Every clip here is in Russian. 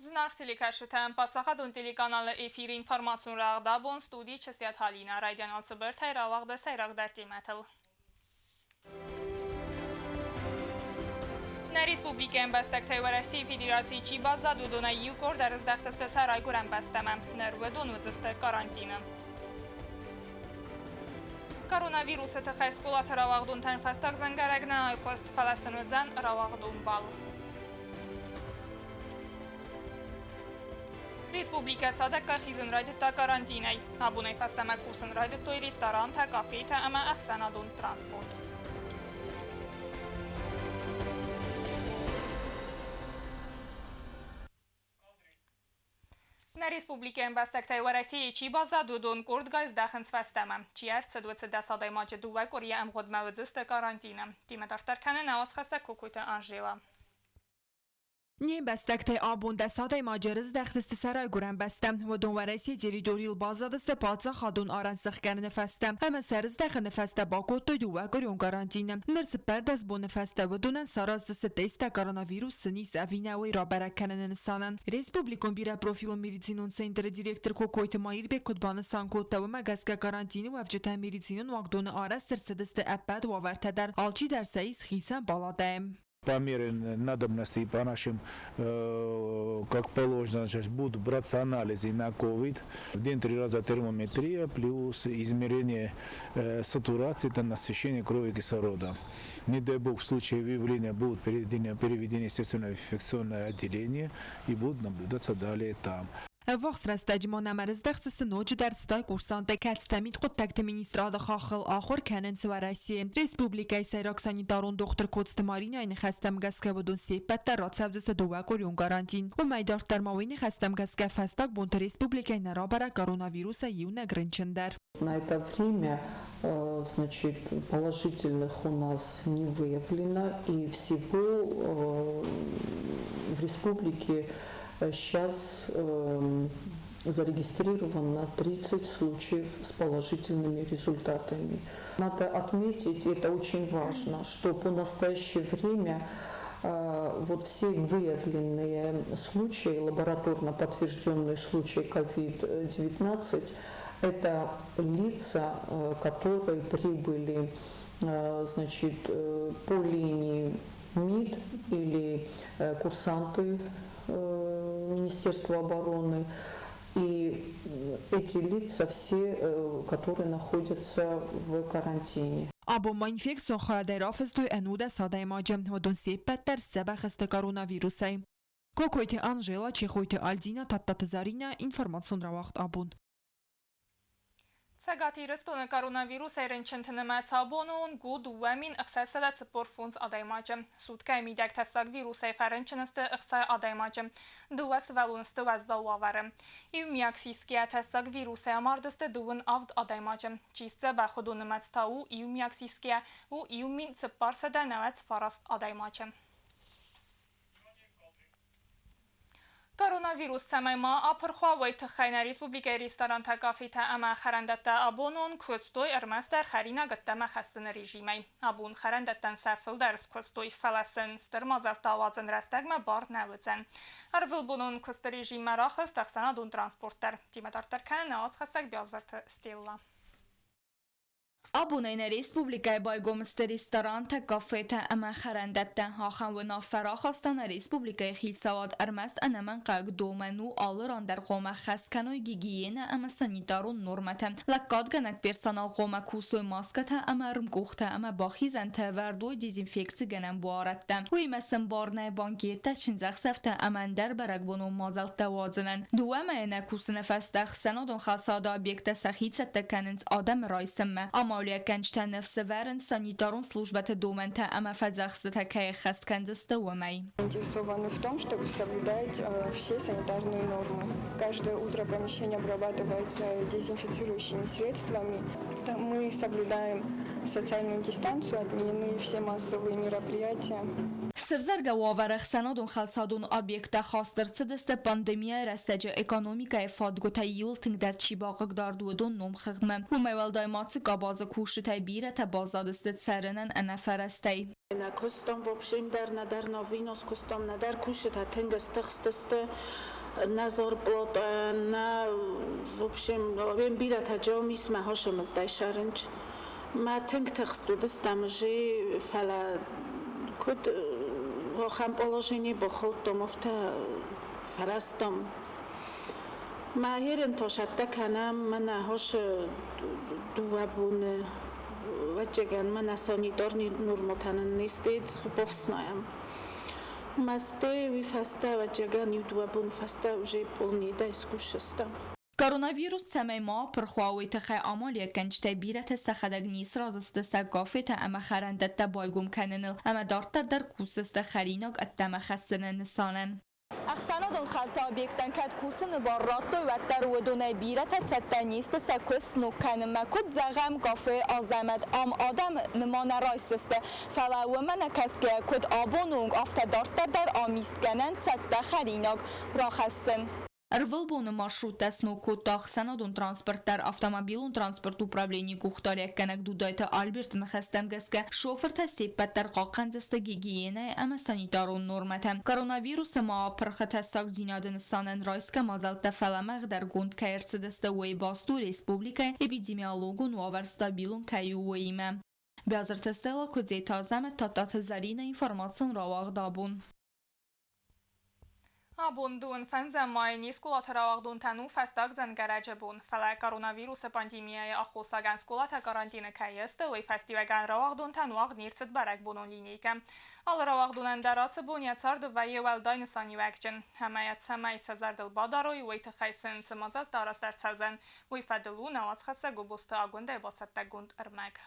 Знак телекашетен пацахадун телеканалы эфир информацион рағдабон студии часят халина райдян алцыбыр тайравағды сайрағдар темәтіл. На республикен бастак Тайвараси Федерации Чибаза дудуна юкор дар издахтасты сарай гурен бастама. Нерведун вызысты карантина. Коронавирусы тахайскулат равағдун танфастак зангарагна айқост фаласынудзан равағдун бал. Республика цадакка хизин райдыта карантинай. Абунай фастама курсын райдытой ресторан та кафе та ама ахсанадун транспорт. На республике бастак Тайвараси Чибаза дудун курдгайз дахынс фастама. Чиар цедуцы дасадай маджи дувай кория амгод мавыдзысты карантина. Тиматартарканы наоц хаса кукуйта Анжела. نیم بستکت آبون دستای ماجرز دختست سرای گرن بستم و دونورسی جریدوریل بازادست پاتسا خادون آرانسخ کنن فستم همه سرز دخن نفسته با کوتو دوه گریون گارانتینم نرس پردست بو نفسته و دونن ساراز دست دیست کاراناویروس سنیس اوینوی را برکنن نسانن ریسپوبلیکون بیره پروفیل میریزینون سنتر دیرکتر کوکویت مایر به کدبانستان کوتا و مگسک کارانتینی و افجته میریزینون وقدون آرس ترسدست اپد و ورته در آلچی در سایس خیسن بالادم. По мере надобности и по нашим, как положено, будут браться анализы на COVID. В день 3 раза термометрия плюс измерение сатурации, насыщения крови кислородом. Не дай бог, в случае выявления будут переведены естественно в инфекционное отделение и будут наблюдаться далее там. وقت رستجمان مرز دخص نوج در ستای کورسانت کتستمید خود تکت مینیستراد خاخل آخر کنن سوارسی ریسپوبلیکای سیراکسانی دارون دکتر کوست مارینا این خستم گسکه بدون سیپت در رات سبزست دوه کوریون گارانتین و میدارت در ماوین خستم گسکه فستاک بونت ریسپوبلیکای نرابره коронавируса юна гринчендер. На это время, значит, положительных у нас не выявлено, и всего в республике сейчас зарегистрировано 30 случаев с положительными результатами. Надо отметить, и это очень важно, что по настоящее время вот все выявленные случаи, лабораторно подтвержденные случаи COVID-19, это лица, которые прибыли, значит, по линии МИД или курсанты Министерства обороны. И эти лица все, которые находятся в карантине. Або ما інфекцію خواهد رافست و انوده ساده ماجم و دون سیپت در سبخ است коронавируса. کوکویت آنژلا چخویت آلزینا تاتات زارینا інформацион равахт абун. Цагати рестона коронавируса ренчентнема цабонун гуд уамин ихсасада цепорфунс адаймаджем. Сутка мидак тасаг вируса фаренченсте ихса адаймаджем. Дуас валунсте ваззауаварем. И умиаксиския тасаг вируса амардсте дуун авд адаймаджем. Чисте бахудун мацтау и умиаксиския у иумин цепарсада навец фараст адаймаджем. коронавирус самайма апрхуавай тхайна республика ресторан та кафе та ама харандата абонун костой эрмас дар харина гаттама хасын режимай. Абун харандаттан сафил дарс костой фаласын стырмазар тавазын растагма бар навыцен. Арвил бунун кост режима рахас тахсана дун транспорттар. Тиматартар кан нааз хасак бязарт стилла. Abunayna Respublikay baygomiste restoran ta kafe ta ama xarandatta haxan و نافراخستان Respublikay xilsawad armas anaman qag domanu alran dar qoma xaskanoy gigiyena ama sanitarun normatam lakad ganak personal qoma kusoy maskata ama rmkuxta ama baxizan ta vardoy dezinfeksi ganam buaratta huy masan barnay banketa chinzaxsafta amandar baragbonu mazalta wazanan duama ena kusna fastax sanadon khalsada obyekta saxitsa takanins adam raisma Амалия Канчтан нефсеверен санитарун службата домента ама фадзахсата кай хасткандзаста умай. Заинтересованы в том, чтобы соблюдать все санитарные нормы. Каждое утро помещение обрабатывается дезинфицирующими средствами. Мы соблюдаем социальную дистанцию, отменены все массовые мероприятия. Sevzerga wavarıx sanadun xalsadun obyekta xastırsı deste pandemiya rastacı ekonomikaya fadgota yulting der çibaqık dardudun nom xıgmı. Bu mevaldaymatsı qabazı kuşitay birete bazadıstet serinen eneferestey. Na kustom w общем dar na winos kustom na dar kuszy ta tęga stachsteste na zorplot na w общем wiem bira ta jomis ma hoszem zdaj szaręcz ma tęg tekstu dostam że fala kod ham położenie bo hotom w ta farastom ma heren to shatta kana mana hosz duabun Вачаган мана санитарни норматанан нестед повснаям. Масте ви фаста вачаган ютубун фаста уже полни да искушаста. Koronavirus semej ma perxwawi txay amaliya kençte biret saxadag nis raziste sagafet ama xarandette baygum kanenil ama dartar dar kusiste xarinog attama xassinen nisanen. أخسانات الخالصة بيكتن كاد كوسن بارات وتر ودون بيرة تستنيست سكوس نكان ما كد زغم قافي أزمت أم آدم نمان رايسست فلا ومن كسك كد آبونونگ أفت دارت در آمیسکنن ست خریناگ راخستن. Рвал боны маршрут тесно коттах санадун транспорттар автомобилун транспорт управление кухтаря кенек дудайта Альберт нахастамгаске шофер тасиппаттар қаққанзасты гигиена ама санитарун нормата. Коронавирус ма прхатасак динадын санен райска мазалта фаламаг дар гунд каерсидасты уэй басту республика эпидемиологун уавар стабилун каю уэйме. Бязар тестела кудзей тазам татат зарина информацион раваг дабун. Abundun fenzemai skolata ravagdun tanu festak zangarajabun fele koronavirus pandemiai ahosagan skolata karantina kayeste ve festivagan ravagdun tanu agnircet barek bunun linike. Al ravagdun endaratse bunyat sardı ve yevel daynisan yuvekcin. Hemayet semay sezerdil badaroy ve tıxaysin sımazal taraslar selzen ve fedilu navaz xasse gubustu agunde batsette gund ermek.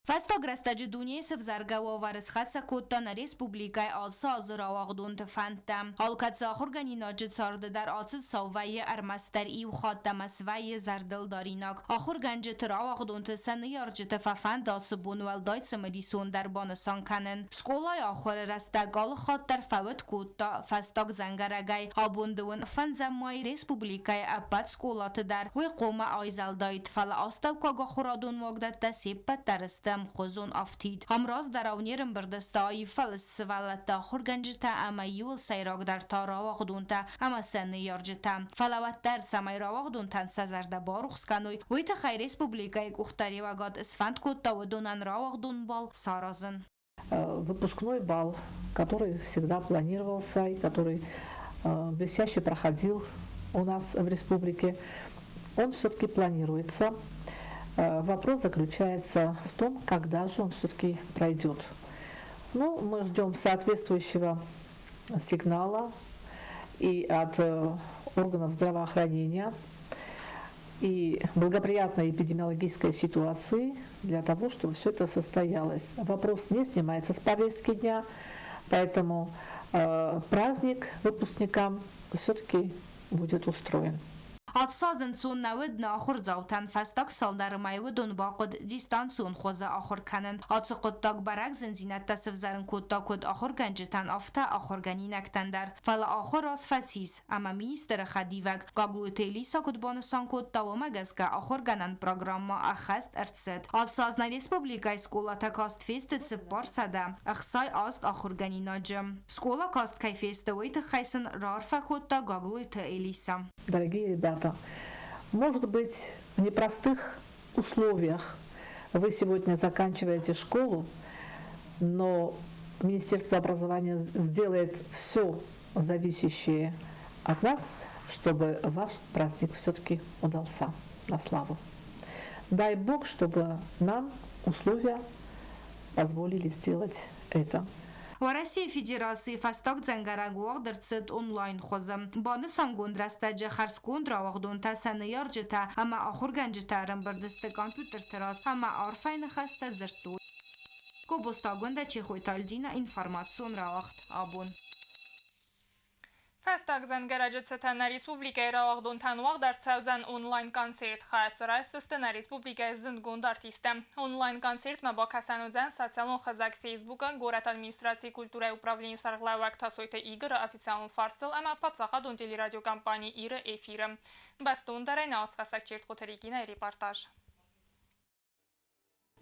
Фастаг растаджи дуния севзаргава варисхатса коттан республикай алса азыравагдун тфантам. Алкатса ахурганинажи сарды дар асид саввай армастар иу خاتمسوی زردلداریناک. آخرگنج تراوغدون تسن یارج تفافند داسبون والدایت سمدیسون در بانسان کنن. سکولای آخر رستگال خاط در فوت کوتا فستاگ زنگرگای آبوندون فنزمای ریسپوبلیکای اپت سکولات در وی قوم آیزالدایت فل آستاو کاگا خورادون وگدت تسیبت درستم خوزون افتید. همراز در اونیرم بردستای فلس سوالتا خورگنج تا اما یول سیراگ در تاراوغدون تا اما سن یارج تا فلوت در سمای راوغدون تن سزرده باروخ سکنوی ویت خیر республикай кухтари вагад сфанд кутта водунан равагдун бал саразын. Выпускной бал, который всегда планировался и который блестяще проходил у нас в республике, он все-таки планируется. Вопрос заключается в том, когда же он все-таки пройдет. Ну, мы ждем соответствующего сигнала и от органов здравоохранения, и благоприятной эпидемиологической ситуации для того, чтобы все это состоялось. Вопрос не снимается с повестки дня, поэтому праздник выпускникам все-таки будет устроен. آتسازن سون نود ناخر زاوتن فستاک سال در مایودون باقد دیستان سون خوزه آخر کنن آتس قطاق برک زنزینت تصف زرن کتا کد آخر گنجتن آفته آخر گنی نکتن در فل آخر راز فتیز اما مینیستر خدیوک قابلو تیلیسا کد بانسان کتا و مگز که آخر گنن پروگرام ما اخست ارتسد آتسازن ریسپوبلیکای سکولا تکاست فیست سپار سده اخصای آست آخر گنی ناجم سکولا کاست کای فیست ویت خیسن رارفه کتا قابلو تیلیسا. Дорогие ребята, может быть, в непростых условиях вы сегодня заканчиваете школу, но Министерство образования сделает все зависящее от нас, чтобы ваш праздник все-таки удался на славу. Дай Бог, чтобы нам условия позволили сделать это. و Россия Федерации фастак зенгарагуаг дырцет онлайн хозам. Баны сангунд растаджа харскунд равагдун та саныярджита, ама ахурганджитарам бардысты компьютер терас, ама арфайн хаста зырту. Кобустагунда чехойтальдина информацион равагд абун. Festagzen Gerəcetsətənə Respublikaya ravaqdun tanımaq dərtsəvzən onlayn konsert xayətsərə sistənə Respublikaya zındqund artistəm. Onlayn konsert məba kəsənüzən sosialın xəzək Facebooka Город администрации культуры и управления сарғлавак тасойта игры официалын фарсыл, әмә патсаға дун телерадиокомпания иры эфиры. Bəstun dərəyinə asqasaq çert qotarigina reportaj.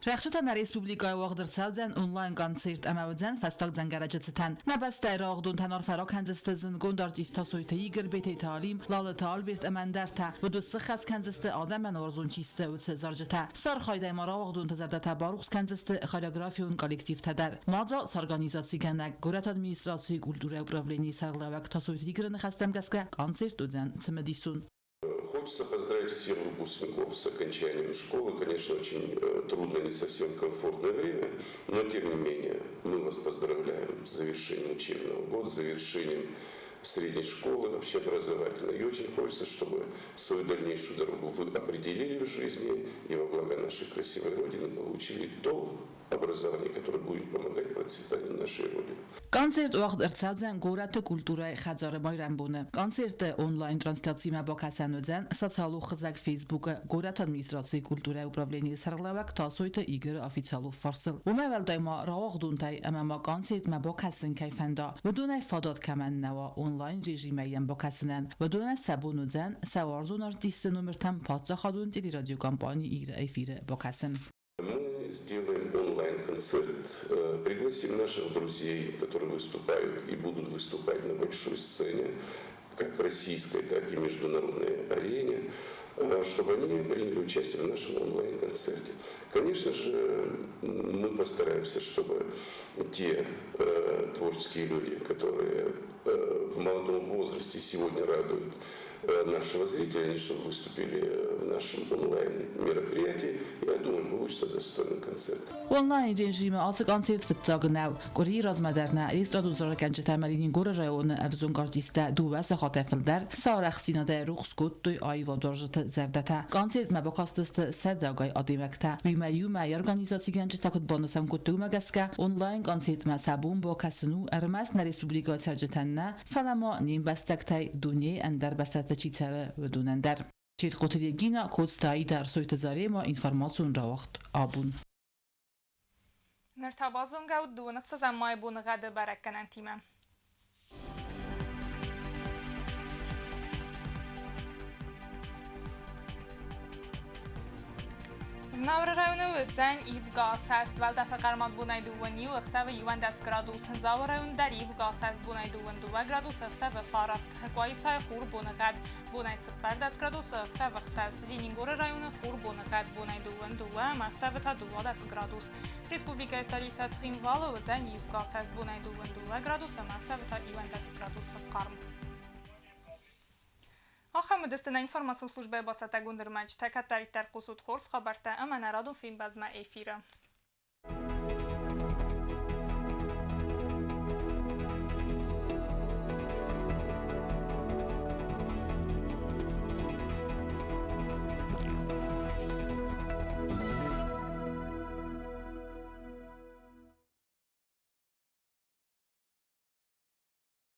Рәхшетән Республикая вагдырцаузен онлайн концерт әмәвдән фестагдан Gerəcetsətən. Nəbəstə rağdun tənar fəraq kəndistəzin gondarcista soyta igr bete talim lalı talbert əməndərtə və dostı xəs kəndistə adamən orzun çistə və zarjətə. Sar xayda marağdun təzərdə təbarux kəndistə xoreografiyon kollektiv tədər. Maca sarganizasiyənə Город администрации культуры и управления сарғлавак тасойта игрını xəstəm qəskə konцерт ödən çimedisun. Хочется поздравить всех выпускников с окончанием школы. Конечно, очень трудное, не совсем комфортное время, но тем не менее мы вас поздравляем с завершением учебного года, с завершением средней школы общеобразовательной. И очень хочется, чтобы свою дальнейшую дорогу вы определили в жизни и во благо нашей красивой Родины получили то образование, которое будет помогать процветанию нашей Родины. Konцерт وقت ارتساوزن قورت کولتورای خزار بایرم بونه. Konцерت онлайн трансляции با کسانوزن ساتالو خزک فیسبوک قورت ادمنستراسی کولتورای управления سرغلوک تاسویت ایگر آفیتالو فارسل. و مول دایما راق دونتای اما ما konцерت با کسان کیفندا و دون فادات کمن نوا онлайн رژیمی با کسانن و دون سبونوزن سوارزون ارتیست نمرتم پاتزا خادون تلی رادیو کمپانی ایگر ایفیر با کسان. Сделаем онлайн-концерт, пригласим наших друзей, которые выступают и будут выступать на большой сцене, как российской, так и международной арене, чтобы они приняли участие в нашем онлайн-концерте. Конечно же, мы постараемся, чтобы те творческие люди, которые в молодом возрасте сегодня радуют нашего зрителя, они чтобы выступили в нашем онлайн-мероприятии. Я думаю, получится достойный концерт. Онлайн режимі алсы концерт фитцагынау. Кори размадерна регистратузора кенче тәмәлинин горы районы әвзун картистә дувәсі хатәфілдер сарақсинада рухскут той айва доржыты зәрдәтә. Концерт мәбақастысты сәдәгай адемәктә. Үймә организация кенче тәкут бонусам күттігімәгәскә онлайн концерт мәсәбун бо кәсіну әрмәс на республика сәржетәннә фәләма ним бәстәктәй дуне әндәр бәстәтә читәрі өдунәндәр. Çet qotiriyegina kodstایی در soytazare ma informasyon ravaqt abun. Nirtabazon gavd duunıq sazan maybunu qadı bərəkkənən timəm. Znavr rayonu ödzən İvqa səst vəldə fəqərmat bunay duvan yu ıxsə və yuvan dəs gradus. Zavr rayonu dar İvqa səst bunay duvan duva gradus ıxsə və farast. Həkvayı say xur bunu qad bunay çıppər dəs gradus ıxsə və xsəs. Leningor rayonu xur bunu qad bunay duvan duva məxsə və ta duva dəs gradus. Respublika stolica Txinvalı ödzən İvqa səst bunay duvan duva gradus məxsə və ta yuvan dəs gradus qarm. آخر مدستنا اینفورماسیون службы бацата гундермач тәкәттәриттәр кусут хорс хабарта әмәнә радио фильм бәдмә эфиры.